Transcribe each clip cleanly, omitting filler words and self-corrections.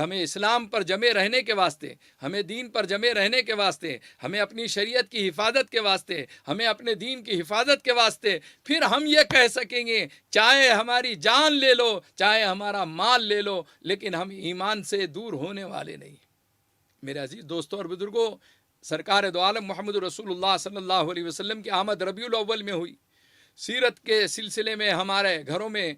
ہمیں اسلام پر جمے رہنے کے واسطے، ہمیں دین پر جمے رہنے کے واسطے، ہمیں اپنی شریعت کی حفاظت کے واسطے، ہمیں اپنے دین کی حفاظت کے واسطے، پھر ہم یہ کہہ سکیں گے چاہے ہماری جان لے لو، چاہے ہمارا مال لے لو، لیکن ہم ایمان سے دور ہونے والے نہیں۔ میرے عزیز دوستوں اور بزرگوں، سرکار دو عالم محمد رسول اللہ صلی اللہ علیہ وسلم کی آمد ربیع الاول میں ہوئی۔ سیرت کے سلسلے میں ہمارے گھروں میں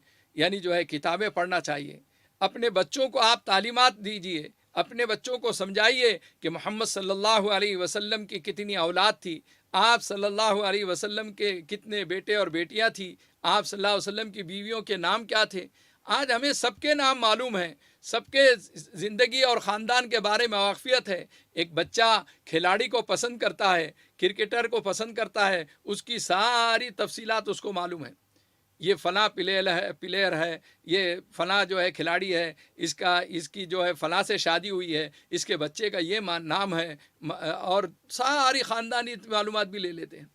کتابیں پڑھنا چاہیے۔ اپنے بچوں کو آپ تعلیمات دیجئے، اپنے بچوں کو سمجھائیے کہ محمد صلی اللہ علیہ وسلم کی کتنی اولاد تھی، آپ صلی اللہ علیہ وسلم کے کتنے بیٹے اور بیٹیاں تھیں، آپ صلی اللہ علیہ وسلم کی بیویوں کے نام کیا تھے۔ آج ہمیں سب کے نام معلوم ہیں، سب کے زندگی اور خاندان کے بارے میں واقفیت ہے۔ ایک بچہ کھلاڑی کو پسند کرتا ہے، کرکٹر کو پسند کرتا ہے، اس کی ساری تفصیلات اس کو معلوم ہیں۔ یہ فلاں پلیئر ہے، یہ فلاں کھلاڑی ہے، اس کی فلاں سے شادی ہوئی ہے، اس کے بچے کا یہ نام ہے، اور ساری خاندانی معلومات بھی لے لیتے ہیں۔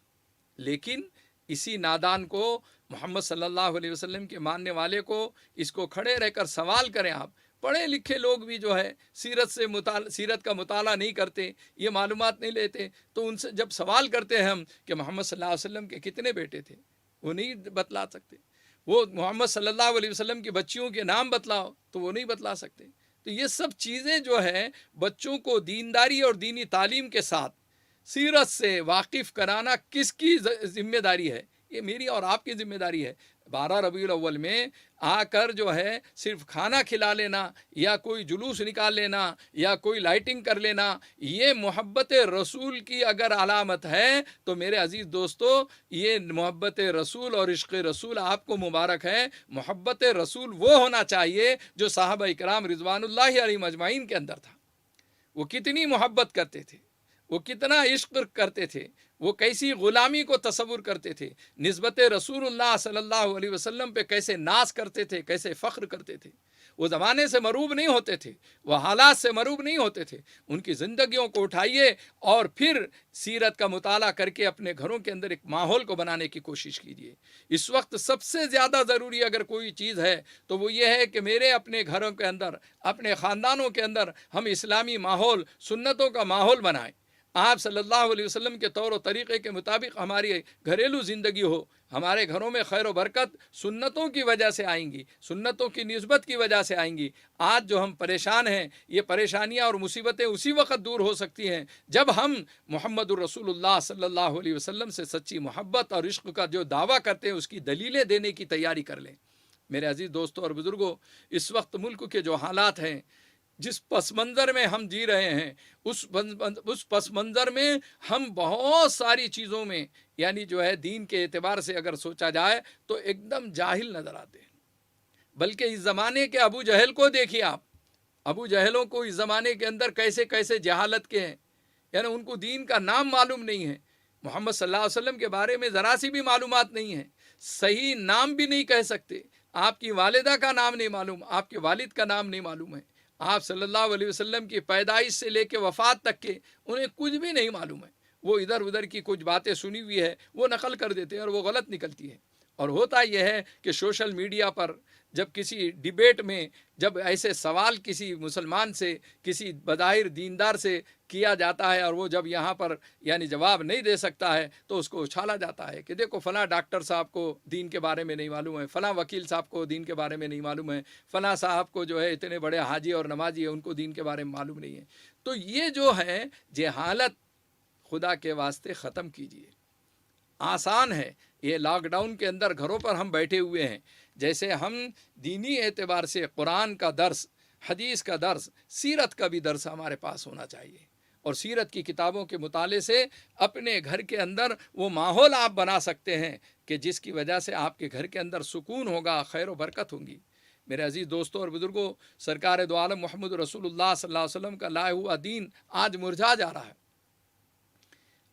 لیکن اسی نادان کو، محمد صلی اللہ علیہ وسلم کے ماننے والے کو، اس کو کھڑے رہ کر سوال کریں آپ۔ پڑھے لکھے لوگ بھی سیرت کا مطالعہ نہیں کرتے، یہ معلومات نہیں لیتے، تو ان سے جب سوال کرتے ہیں ہم کہ محمد صلی اللہ علیہ وسلم کے کتنے بیٹے تھے، وہ نہیں بتلا سکتے۔ وہ محمد صلی اللہ علیہ وسلم کی بچیوں کے نام بتلاؤ تو وہ نہیں بتلا سکتے۔ تو یہ سب چیزیں بچوں کو دینداری اور دینی تعلیم کے ساتھ سیرت سے واقف کرانا کس کی ذمہ داری ہے؟ یہ میری اور آپ کی ذمہ داری ہے۔ 12 ربیع الاول میں آ کر صرف کھانا کھلا لینا، یا کوئی جلوس نکال لینا، یا کوئی لائٹنگ کر لینا، یہ محبت رسول کی اگر علامت ہے تو میرے عزیز دوستو، یہ محبت رسول اور عشق رسول آپ کو مبارک ہے۔ محبت رسول وہ ہونا چاہیے جو صحابہ کرام رضوان اللہ علیہم اجمعین کے اندر تھا۔ وہ کتنی محبت کرتے تھے، وہ کتنا عشق کرتے تھے، وہ کیسی غلامی کو تصور کرتے تھے، نسبت رسول اللہ صلی اللہ علیہ وسلم پہ کیسے ناز کرتے تھے، کیسے فخر کرتے تھے۔ وہ زمانے سے مروب نہیں ہوتے تھے، وہ حالات سے مروب نہیں ہوتے تھے۔ ان کی زندگیوں کو اٹھائیے اور پھر سیرت کا مطالعہ کر کے اپنے گھروں کے اندر ایک ماحول کو بنانے کی کوشش کیجیے۔ اس وقت سب سے زیادہ ضروری اگر کوئی چیز ہے تو وہ یہ ہے کہ میرے اپنے گھروں کے اندر، اپنے خاندانوں کے اندر ہم اسلامی ماحول، سنتوں کا ماحول بنائیں۔ آپ صلی اللہ علیہ وسلم کے طور و طریقے کے مطابق ہماری گھریلو زندگی ہو، ہمارے گھروں میں خیر و برکت سنتوں کی وجہ سے آئیں گی، سنتوں کی نسبت کی وجہ سے آئیں گی۔ آج جو ہم پریشان ہیں، یہ پریشانیاں اور مصیبتیں اسی وقت دور ہو سکتی ہیں جب ہم محمد الرسول اللہ صلی اللہ علیہ وسلم سے سچی محبت اور عشق کا جو دعویٰ کرتے ہیں اس کی دلیلیں دینے کی تیاری کر لیں۔ میرے عزیز دوستوں اور بزرگوں، اس وقت ملک کے جو حالات ہیں، جس پس منظر میں ہم جی رہے ہیں، اس پس منظر میں ہم بہت ساری چیزوں میں دین کے اعتبار سے اگر سوچا جائے تو ایک دم جاہل نظر آتے ہیں۔ بلکہ اس زمانے کے ابو جہل کو دیکھیے آپ، ابو جہلوں کو اس زمانے کے اندر کیسے کیسے جہالت کے ہیں، ان کو دین کا نام معلوم نہیں ہے، محمد صلی اللہ علیہ وسلم کے بارے میں ذرا سی بھی معلومات نہیں ہے، صحیح نام بھی نہیں کہہ سکتے، آپ کی والدہ کا نام نہیں معلوم، آپ کے والد کا نام نہیں معلوم ہے، آپ صلی اللہ علیہ وسلم کی پیدائش سے لے کے وفات تک کے انہیں کچھ بھی نہیں معلوم ہے۔ وہ ادھر ادھر کی کچھ باتیں سنی ہوئی ہے وہ نقل کر دیتے ہیں اور وہ غلط نکلتی ہے۔ اور ہوتا یہ ہے کہ سوشل میڈیا پر جب کسی ڈیبیٹ میں جب ایسے سوال کسی مسلمان سے، کسی بظاہر دیندار سے کیا جاتا ہے اور وہ جب یہاں پر جواب نہیں دے سکتا ہے تو اس کو اچھالا جاتا ہے کہ دیکھو فلاں ڈاکٹر صاحب کو دین کے بارے میں نہیں معلوم ہے، فلاں وکیل صاحب کو دین کے بارے میں نہیں معلوم ہے، فلاں صاحب کو اتنے بڑے حاجی اور نمازی ہیں ان کو دین کے بارے میں معلوم نہیں ہے۔ تو یہ جو ہے جہالت خدا کے واسطے ختم کیجیے۔ آسان ہے، یہ لاک ڈاؤن کے اندر گھروں پر ہم بیٹھے ہوئے ہیں، جیسے ہم دینی اعتبار سے قرآن کا درس، حدیث کا درس، سیرت کا بھی درس ہمارے پاس ہونا چاہیے، اور سیرت کی کتابوں کے مطالعے سے اپنے گھر کے اندر وہ ماحول آپ بنا سکتے ہیں کہ جس کی وجہ سے آپ کے گھر کے اندر سکون ہوگا، خیر و برکت ہوگی۔ میرے عزیز دوستوں اور بزرگوں، سرکار دو عالم محمد رسول اللہ صلی اللہ علیہ وسلم کا لایا ہوا دین آج مرجھا جا رہا ہے۔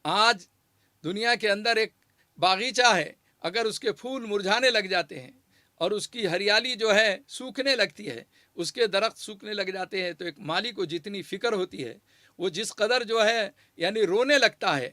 آج دنیا کے اندر ایک باغیچہ ہے، اگر اس کے پھول مرجھانے لگ جاتے ہیں اور اس کی ہریالی سوکھنے لگتی ہے، اس کے درخت سوکھنے لگ جاتے ہیں، تو ایک مالی کو جتنی فکر ہوتی ہے وہ جس قدر رونے لگتا ہے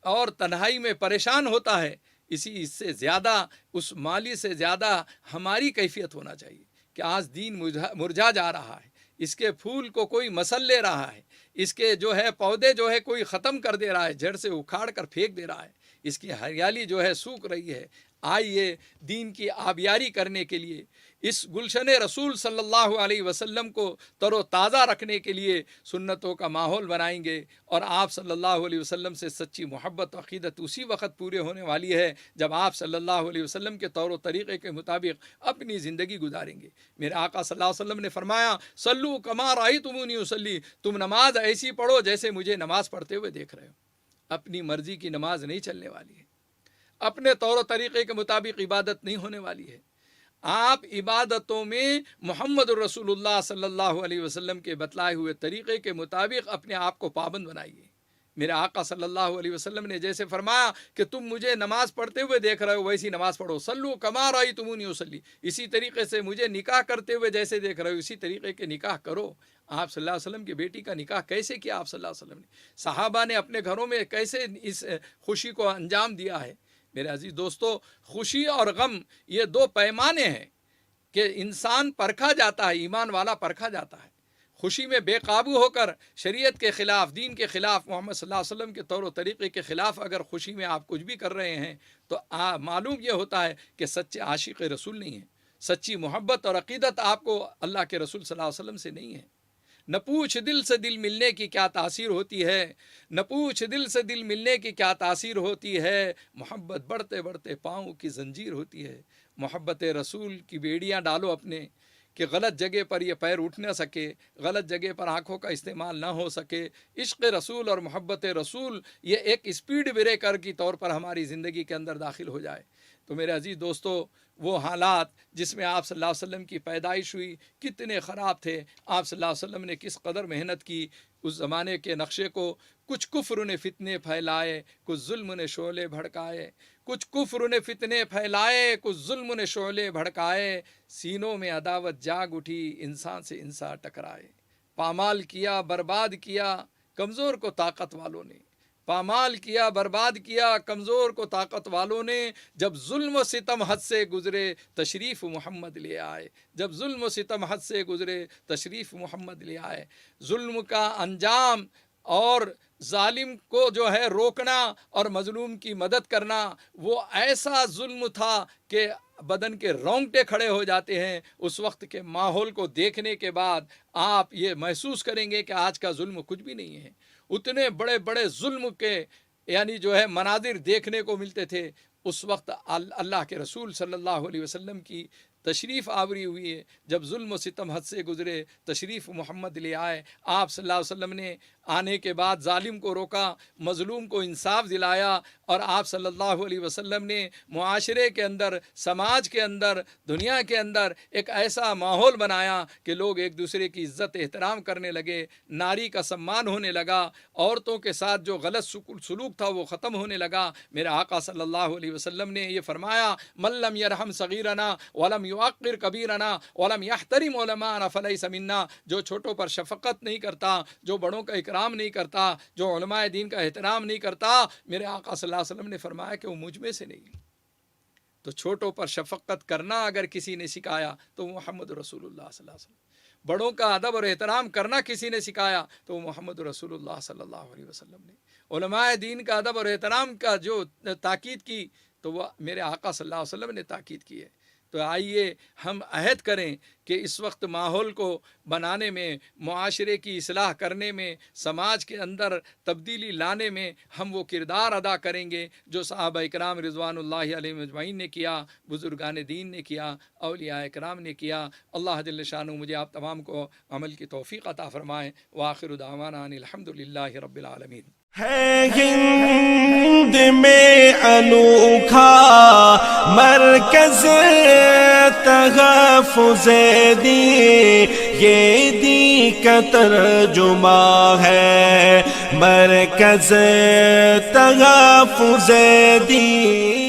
اور تنہائی میں پریشان ہوتا ہے، اس سے زیادہ اس مالی سے زیادہ ہماری کیفیت ہونا چاہیے کہ آج دین مرجھا جا رہا ہے۔ اس کے پھول کو کوئی مسل لے رہا ہے، اس کے جو ہے پودے جو ہے کوئی ختم کر دے رہا ہے، جڑ سے اکھاڑ کر پھینک دے رہا ہے، اس کی ہریالی جو ہے سوکھ رہی ہے۔ آئیے دین کی آبیاری کرنے کے لیے، اس گلشن رسول صلی اللہ علیہ وسلم کو تر و تازہ رکھنے کے لیے سنتوں کا ماحول بنائیں گے، اور آپ صلی اللہ علیہ وسلم سے سچی محبت و عقیدت اسی وقت پورے ہونے والی ہے جب آپ صلی اللہ علیہ وسلم کے طور و طریقے کے مطابق اپنی زندگی گزاریں گے۔ میرے آقا صلی اللہ علیہ وسلم نے فرمایا، صلو کما رأیتمونی اصلی، تم نماز ایسی پڑھو جیسے مجھے نماز پڑھتے ہوئے دیکھ رہے ہو۔ اپنی مرضی کی نماز نہیں چلنے والی ہے، اپنے طور و طریقے کے مطابق عبادت نہیں ہونے والی ہے۔ آپ عبادتوں میں محمد رسول اللہ صلی اللہ علیہ وسلم کے بتلائے ہوئے طریقے کے مطابق اپنے آپ کو پابند بنائیے۔ میرے آقا صلی اللہ علیہ وسلم نے جیسے فرمایا کہ تم مجھے نماز پڑھتے ہوئے دیکھ رہے ہو ویسی نماز پڑھو، صلو کما رأیتمونی اصلی، اسی طریقے سے مجھے نکاح کرتے ہوئے جیسے دیکھ رہے ہو اسی طریقے کے نکاح کرو۔ آپ صلی اللہ علیہ وسلم کی بیٹی کا نکاح کیسے کیا آپ صلی اللہ علیہ وسلم نے؟ صحابہ نے اپنے گھروں میں کیسے اس خوشی کو انجام دیا ہے؟ میرے عزیز دوستو، خوشی اور غم یہ دو پیمانے ہیں کہ انسان پرکھا جاتا ہے، ایمان والا پرکھا جاتا ہے۔ خوشی میں بے قابو ہو کر شریعت کے خلاف، دین کے خلاف، محمد صلی اللہ علیہ وسلم کے طور و طریقے کے خلاف اگر خوشی میں آپ کچھ بھی کر رہے ہیں تو معلوم یہ ہوتا ہے کہ سچے عاشق رسول نہیں ہیں، سچی محبت اور عقیدت آپ کو اللہ کے رسول صلی اللہ علیہ وسلم سے نہیں ہے۔ نہ پوچھ دل سے دل ملنے کی کیا تاثیر ہوتی ہے، نہ پوچھ دل سے دل ملنے کی کیا تاثیر ہوتی ہے، محبت بڑھتے بڑھتے پاؤں کی زنجیر ہوتی ہے۔ محبت رسول کی بیڑیاں ڈالو اپنے، کہ غلط جگہ پر یہ پیر اٹھ نہ سکے، غلط جگہ پر آنکھوں کا استعمال نہ ہو سکے۔ عشق رسول اور محبت رسول یہ ایک اسپیڈ بریکر کی طور پر ہماری زندگی کے اندر داخل ہو جائے تو میرے عزیز دوستو، وہ حالات جس میں آپ صلی اللہ علیہ وسلم کی پیدائش ہوئی کتنے خراب تھے، آپ صلی اللہ علیہ وسلم نے کس قدر محنت کی اس زمانے کے نقشے کو۔ کچھ کفر نے فتنے پھیلائے، کچھ ظلم نے شعلے بھڑکائے، کچھ کفر نے فتنے پھیلائے، کچھ ظلم نے شعلے بھڑکائے، سینوں میں عداوت جاگ اٹھی، انسان سے انسان ٹکرائے۔ پامال کیا، برباد کیا کمزور کو طاقت والوں نے، پامال کیا، برباد کیا کمزور کو طاقت والوں نے، جب ظلم و ستم حد سے گزرے تشریف محمد لے آئے، جب ظلم و ستم حد سے گزرے تشریف محمد لے آئے۔ ظلم کا انجام اور ظالم کو جو ہے روکنا اور مظلوم کی مدد کرنا، وہ ایسا ظلم تھا کہ بدن کے رونگٹے کھڑے ہو جاتے ہیں۔ اس وقت کے ماحول کو دیکھنے کے بعد آپ یہ محسوس کریں گے کہ آج کا ظلم کچھ بھی نہیں ہے۔ اتنے بڑے بڑے ظلم کے یعنی جو ہے مناظر دیکھنے کو ملتے تھے۔ اس وقت اللہ کے رسول صلی اللہ علیہ وسلم کی تشریف آوری ہوئی ہے، جب ظلم و ستم حد سے گزرے تشریف محمد لے آئے۔ آپ صلی اللہ علیہ وسلم نے آنے کے بعد ظالم کو روکا، مظلوم کو انصاف دلایا، اور آپ صلی اللہ علیہ وسلم نے معاشرے کے اندر، سماج کے اندر، دنیا کے اندر ایک ایسا ماحول بنایا کہ لوگ ایک دوسرے کی عزت احترام کرنے لگے، ناری کا سمان ہونے لگا، عورتوں کے ساتھ جو غلط سلوک تھا وہ ختم ہونے لگا۔ میرے آقا صلی اللہ علیہ وسلم نے یہ فرمایا، من لم یرحم صغیرنا ولم یوقر کبیرنا ولم یحترم علماءنا فلیس منا، جو چھوٹوں پر شفقت نہیں کرتا، جو بڑوں کا اکرام نہیں کرتا، جو علماء دین کا احترام نہیں کرتا، میرے آقا صلی اللہ علیہ وسلم نے فرمایا کہ وہ مجھ میں سے نہیں۔ تو چھوٹوں پر شفقت کرنا اگر کسی نے سکھایا تو محمد رسول اللہ صلی اللہ علیہ وسلم، بڑوں کا ادب اور احترام کرنا کسی نے سکھایا تو محمد رسول اللہ صلی اللہ علیہ وسلم نے، علماء دین کا ادب اور احترام کا جو تاکید کی تو وہ میرے آقا صلی اللہ علیہ وسلم نے تاکید کی ہے۔ تو آئیے ہم عہد کریں کہ اس وقت ماحول کو بنانے میں، معاشرے کی اصلاح کرنے میں، سماج کے اندر تبدیلی لانے میں ہم وہ کردار ادا کریں گے جو صحابہ اکرام رضوان اللہ علیہ اجمعین نے کیا، بزرگان دین نے کیا، اولیاء اکرام نے کیا۔ اللہ جل شانہ مجھے آپ تمام کو عمل کی توفیق عطا فرمائے۔ وآخر دعوانا ان الحمدللہ رب العالمین۔ ہے ہند میں انوکھا مرکز تحفظ دین، یہ دین کا ترجمہ ہے مرکز تحفظ دین۔